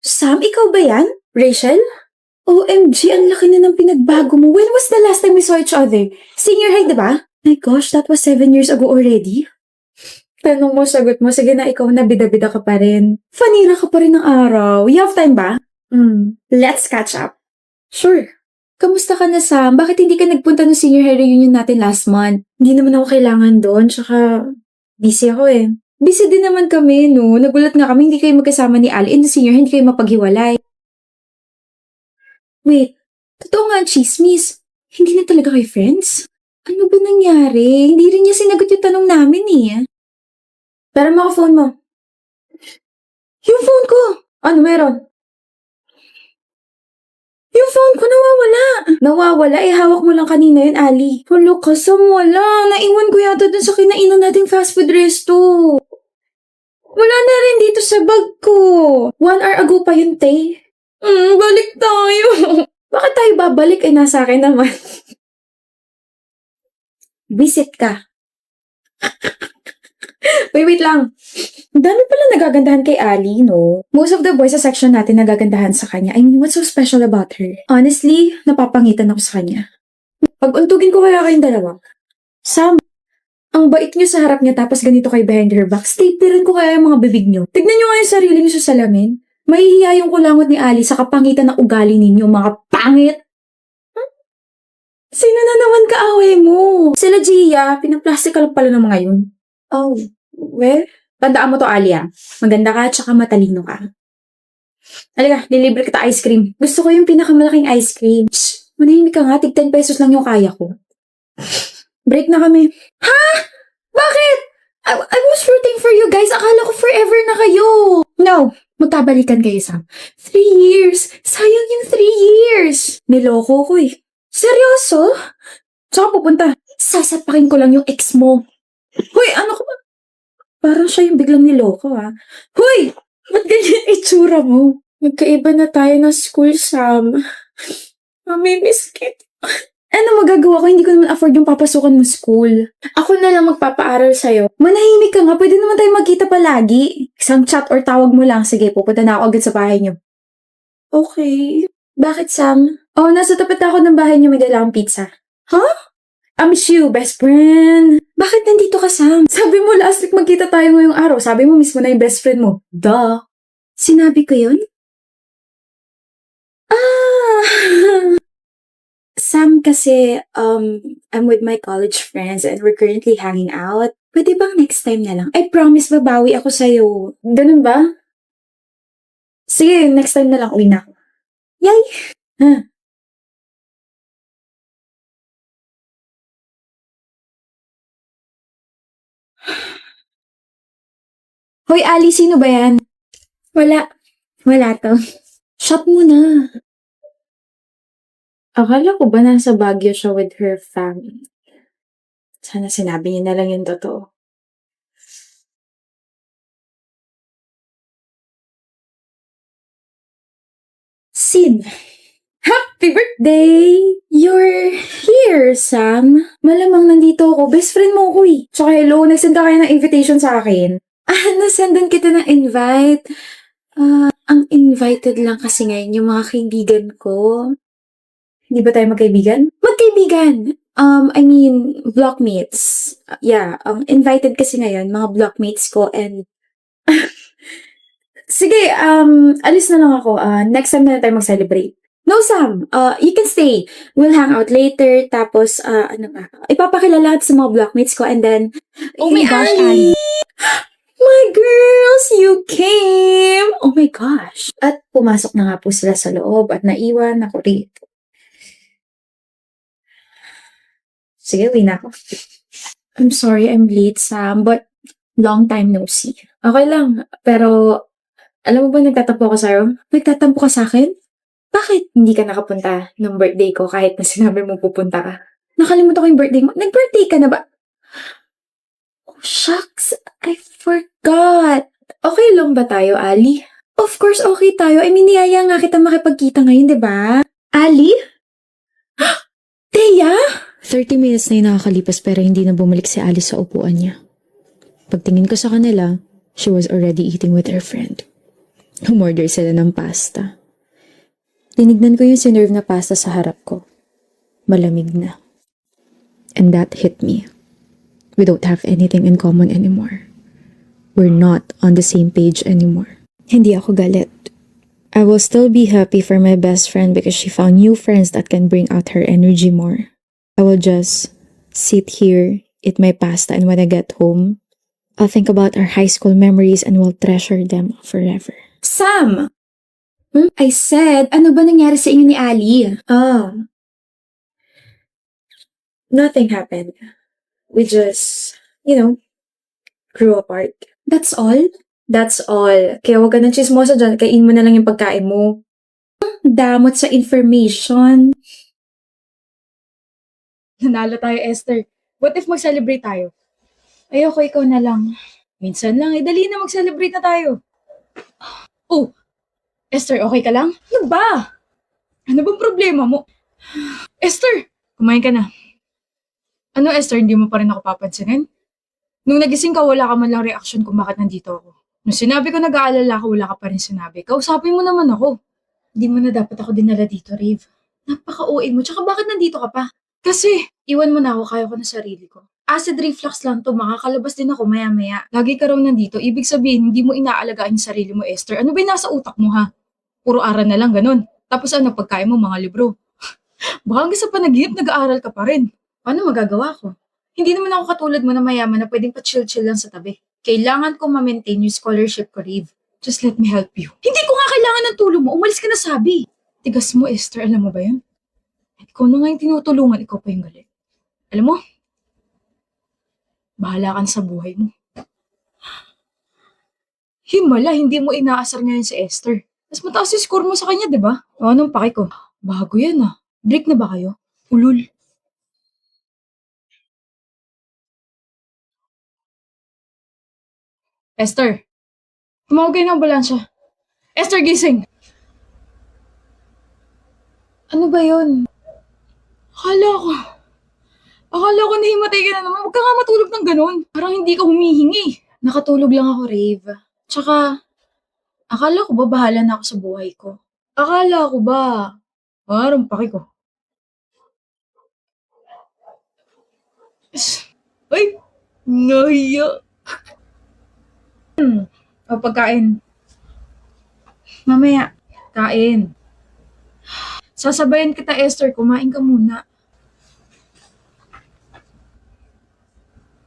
Sam, ikaw ba yan? Rachel? OMG, ang laki na ng pinagbago mo. When was the last time we saw each other? Senior high, diba? My gosh, that was 7 years ago already. Tanong mo, sagot mo, sige na ikaw na, bida-bida ka pa rin. Fanira ka pa rin ng araw. You have time ba? Let's catch up. Sure. Kamusta ka na, Sam? Bakit hindi ka nagpunta ng senior high reunion natin last month? Hindi naman ako kailangan doon, tsaka busy ako eh. Busy din naman kami, no? Nagulat nga kami, hindi kayo magkasama ni Ali in the senior high, hindi kayo mapaghiwalay. Wait, totoo nga ang chismis. Hindi na talaga kayo friends? Ano ba nangyari? Hindi rin niya sinagot yung tanong namin eh. Pero mo phone mo. Yung phone ko! Ano meron? Yung phone ko nawawala. Nawawala? Hawak mo lang kanina yun, Ali. Hulo ka, Sam, wala. Naiwan ko yata dun sa kinainan nating fast food resto. Wala na rin dito sa bag ko. 1 hour ago pa yun, te. Balik tayo. Bakit tayo babalik? Nasa akin naman. Visit ka. Wait lang. Ang dami pala nagagandahan kay Ali, no? Most of the boys sa section natin nagagandahan sa kanya. I mean, what's so special about her? Honestly, napapangitan ako sa kanya. Pag-untugin ko kaya kayong dalawa. Sam, ang bait niyo sa harap niya tapos ganito kay behind her back. Staplerin ko kaya yung mga bibig niyo. Tignan niyo nga yung sarili niyo sa salamin. Mahihiya yung kulangot ni Ali sa kapangitan ng ugali ninyo, mga pangit. Sino na naman kaaway mo? Sila Gia, pinaplastic ka lang pala ng mga yun. Oh, well, tandaan mo to, Alia. Maganda ka, tsaka matalino ka. Halika, lilibre kita ice cream. Gusto ko yung pinakamalaking ice cream. Shh, manahimik ka nga, tig 10 pesos lang yung kaya ko. Break na kami. Ha? Bakit? I was rooting for you guys. Akala ko forever na kayo. No, magkabalikan kayo, Sam. 3 years. Sayang yung 3 years. Niloko ko eh. Seryoso? Saan pupunta? Sasapakin ko lang yung ex mo. Hoy, ano ka ba? Parang siya yung biglang niloko, ha? Hoy! Ba't ganyan itsura mo? Magkaiba na tayo ng school, Sam. Mamimiss kita. Ano magagawa ko? Hindi ko naman afford yung papasukan mo school. Ako na lang magpapaaral sa'yo. Manahimik ka nga. Pwede naman tayo magkita palagi. Isang chat or tawag mo lang. Sige, pupunta na ako agad sa bahay niyo. Okay. Bakit, Sam? Oh, nasa tapat ako ng bahay niyo. May dala akong pizza. Huh? I miss you, best friend. Bakit nandito ka, Sam? Sabi mo last week magkita tayo ngayong araw. Sabi mo mismo na yung best friend mo. Duh. Sinabi ko yun? Sam, kasi, I'm with my college friends and we're currently hanging out. Pwede bang next time na lang? I promise babawi ako sa'yo. Ganun ba? Sige, next time na lang. Uwi na ako. Yay! Huh. Hoy, Ali, sino ba yan? Wala. Wala to. Shut mo na. Akala ko ba nasa Baguio siya with her family? Sana sinabi niya na lang yung totoo. Sin! Happy birthday! You're here, Sam. Malamang nandito ako. Best friend mo ako eh. Tsaka hello, nagsend ka kaya ng invitation sa akin. Nasendan kita ng invite. Ang invited lang kasi ngayon yung mga kaibigan ko. Hindi ba tayo magkaibigan? Magkaibigan! I mean, blockmates. Yeah, invited kasi ngayon, mga blockmates ko and... Sige, alis na lang ako. Next time na tayo mag-celebrate. No, Sam. You can stay. We'll hang out later. Tapos, ano ba? Ipapakilala sa mga blockmates ko and then... Oh my gosh, Ali! My girls, you came! Oh my gosh. At pumasok na nga po sila sa loob at naiwan ako rito. Sige, uwi na ako. I'm sorry I'm late, Sam, but long time no see. Okay lang, pero alam mo ba nagtatampo ako sa'yo? Nagtatampo ka sa akin? Bakit hindi ka nakapunta ng birthday ko kahit na sinabi mo pupunta ka? Nakalimutan ko yung birthday mo. Nag-birthday ka na ba? Oh, shucks. I forgot. Okay lang ba tayo, Ali? Of course, okay tayo. I mean, niyaya nga kita makipagkita ngayon, di ba? Ali? Teya? 30 minutes na yung nakakalipas pero hindi na bumalik si Alice sa upuan niya. Pagtingin ko sa kanila, she was already eating with her friend. Umorder sila ng pasta. Tinignan ko yung sinerve na pasta sa harap ko. Malamig na. And that hit me. We don't have anything in common anymore. We're not on the same page anymore. Hindi ako galit. I will still be happy for my best friend because she found new friends that can bring out her energy more. I will just sit here, eat my pasta, and when I get home, I'll think about our high school memories and will treasure them forever. Sam! I said, ano ba nangyari sa inyo ni Ali? Nothing happened. We just, grew apart. That's all? That's all. Kaya huwag ka ng chismosa dyan, kain mo na lang yung pagkain mo. Damot sa information. Nanalo tayo, Esther. What if mag-celebrate tayo? Ayoko, ikaw na lang. Minsan lang, dali na mag-celebrate na tayo. Oh, Esther, okay ka lang? Ano ba? Ano bang problema mo? Esther, kumain ka na. Ano, Esther, hindi mo pa rin ako papansinin? Nung nagising ka, wala ka man lang reaction kung bakit nandito ako. Nung sinabi ko nag-aalala ka, wala ka pa rin sinabi. Kausapin mo naman ako. Hindi mo na dapat ako dinala dito, Rave. Napaka-OA mo, tsaka bakit nandito ka pa? Kasi, iwan mo na ako, kaya ko na sarili ko. Acid reflux lang to, makakalabas din ako maya-maya. Lagi ka raw nandito, ibig sabihin, hindi mo inaalagaan yung sarili mo, Esther. Ano ba yung nasa utak mo, ha? Puro aral na lang, ganun. Tapos ano, pagkain mo, mga libro. Baka hanggang sa panaginip, nag-aaral ka pa rin. Paano magagawa ko? Hindi naman ako katulad mo na mayaman na pwedeng pa-chill-chill lang sa tabi. Kailangan ko ma-maintain yung scholarship ko, Rave. Just let me help you. Hindi ko nga kailangan ng tulong mo. Umalis ka na, sabi. Tigas mo, Esther. Alam mo ba yun? Ikaw na nga yung tinutulungan. Ikaw pa yung galit. Alam mo, bahala ka na sa buhay mo. Himala, hindi mo inaasar ngayon si Esther. Mas mataas yung score mo sa kanya, di ba? O anong pake ko? Bago yan ah. Break na ba kayo? Ulul. Esther, tumawag kayo ng ambulansya. Esther, gising! Ano ba yun? Akala ko. Akala ko nahimatay ka na naman. Huwag ka nga matulog ng ganun. Parang hindi ka humihingi. Nakatulog lang ako, Rave. Tsaka, akala ko ba bahala na ako sa buhay ko? Akala ko ba? Parang paki ko. Ay! Nahiya! O, pagkain. Mamaya, kain. Sasabayan kita, Esther. Kumain ka muna.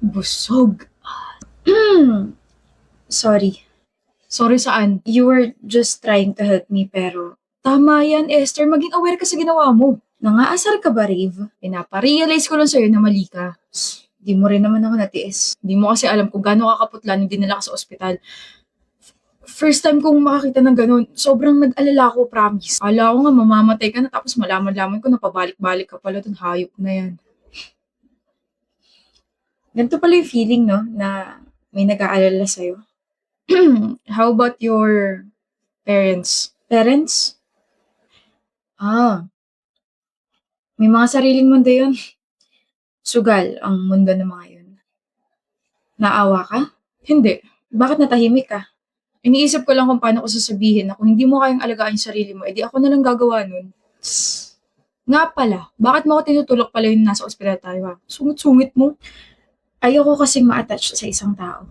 Busog. Sorry. Sorry saan? You were just trying to help me pero tama yan, Esther. Maging aware ka sa ginawa mo. Nangaasar ka ba, Rave? Pinaparealize ko lang sa'yo na mali ka. Di mo rin naman ako natiis. Di mo kasi alam kung gaano kakaputla nung dinala ka sa ospital. First time kong makakita ng ganun, sobrang nag-alala ako, promise. Akala ko nga mamamatay ka na tapos malaman-laman ko na pabalik-balik ka pala dun, hayop na yan. Ganito pala yung feeling, no? Na may nag-aalala sa'yo. How about your parents? Parents? May mga sariling mundo yun. Sugal ang mundo ng mga yun. Naawa ka? Hindi. Bakit natahimik ka? Iniisip ko lang kung paano ko sasabihin na kung hindi mo kayang alagaan yung sarili mo, edi ako na lang gagawa nun. Tss. Nga pala, bakit mo ako tinutulok pala yung nasa ospital tayo ha? Sungit-sungit mo. Ayoko kasing ma-attach sa isang tao.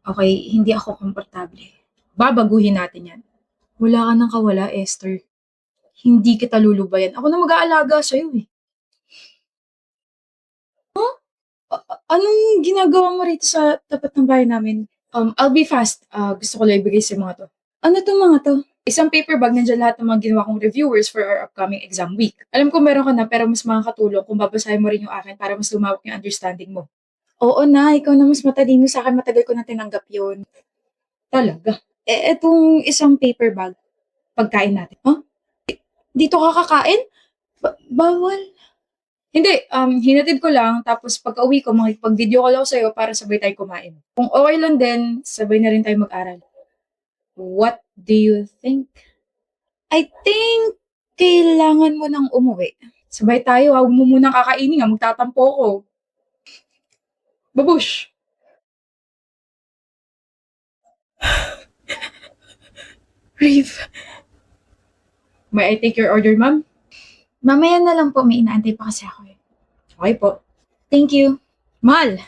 Okay, hindi ako komportable. Babaguhin natin yan. Wala ka nang kawala, Esther. Hindi kita lulubayan. Ako na mag-aalaga sa'yo eh. Anong ginagawa mo rito sa tapat ng bahay namin? I'll be fast. Gusto ko lang ibigay sa mga to. Ano to mga to? Isang paper bag, nandiyan lahat ng mga ginawa kong reviewers for our upcoming exam week. Alam ko meron ka na pero mas makakatulong kung babasahin mo rin yung akin para mas lumawak yung understanding mo. Oo na, ikaw na mas matalino sa akin. Matagal ko na tinanggap yun. Talaga? Etong isang paper bag, pagkain natin. Huh? Dito ka kakain? Bawal. Hindi, hinatid ko lang, tapos pagka-uwi ko, makikipag-video call ako sa'yo para sabay tayo kumain. Kung okay lang din, sabay na rin tayo mag-aral. What do you think? I think, kailangan mo nang umuwi. Sabay tayo, huwag mo munang kakainin, magtatampo ko. Babush! Rave. May I take your order, ma'am? Mamaya na lang po, may inaantay pa kasi ako eh. Okay po. Thank you. Mal!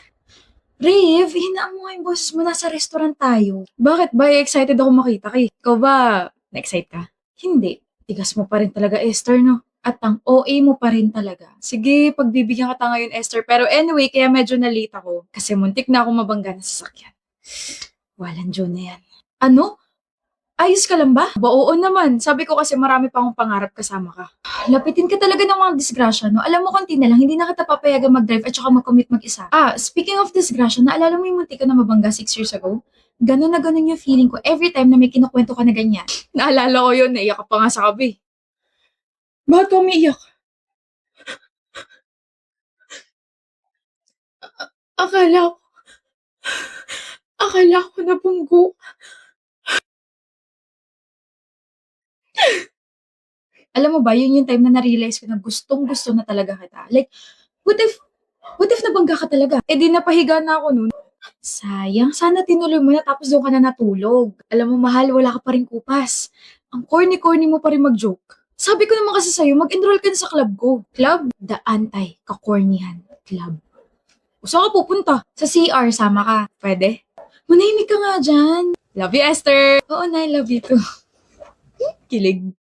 Rave, hinaan mo nga yung boses mo, nasa restaurant tayo. Bakit ba? Excited ako makita ka eh. Ikaw ba, na-excite ka? Hindi. Tigas mo pa rin talaga, Esther, no? At ang OA mo pa rin talaga. Sige, pagbibigyan kita ngayon, Esther. Pero anyway, kaya medyo na-late ako. Kasi muntik na ako mabangga na sasakyan. Walang Diyon na yan. Ano? Ayos ka lang ba? Oo naman. Sabi ko kasi marami pa akong pangarap kasama ka. Lapitin ka talaga ng mga disgrasya, no? Alam mo, konti na lang, hindi na kita papayagan mag-drive at saka mag-commit mag-isa. Speaking of disgrasya, naalala mo yung munti ka na mabangga 6 years ago? Ganon na ganon yung feeling ko every time na may kinukwento ka na ganyan. Naalala ko yun, naiyak ka pa nga sa kabi. Bakit ka umiiyak? Akala ko, akala ko nabunggo. Alam mo ba, yun yung time na na-realize ko na gustong-gusto na talaga kita. Like, what if nabangga ka talaga? Eh di napahiga na ako nun. Sayang, sana tinuloy mo na tapos doon ka na natulog. Alam mo, mahal, wala ka pa rin kupas. Ang corny-corny mo pa rin mag-joke. Sabi ko naman kasi sa'yo, mag-enroll ka na sa club ko. Club? The Anti-Kakornihan Club. O, saan ka pupunta? Sa CR, sama ka. Pwede? Manahimik ka nga dyan. Love you, Esther. Oo na, I love you too. Kilig.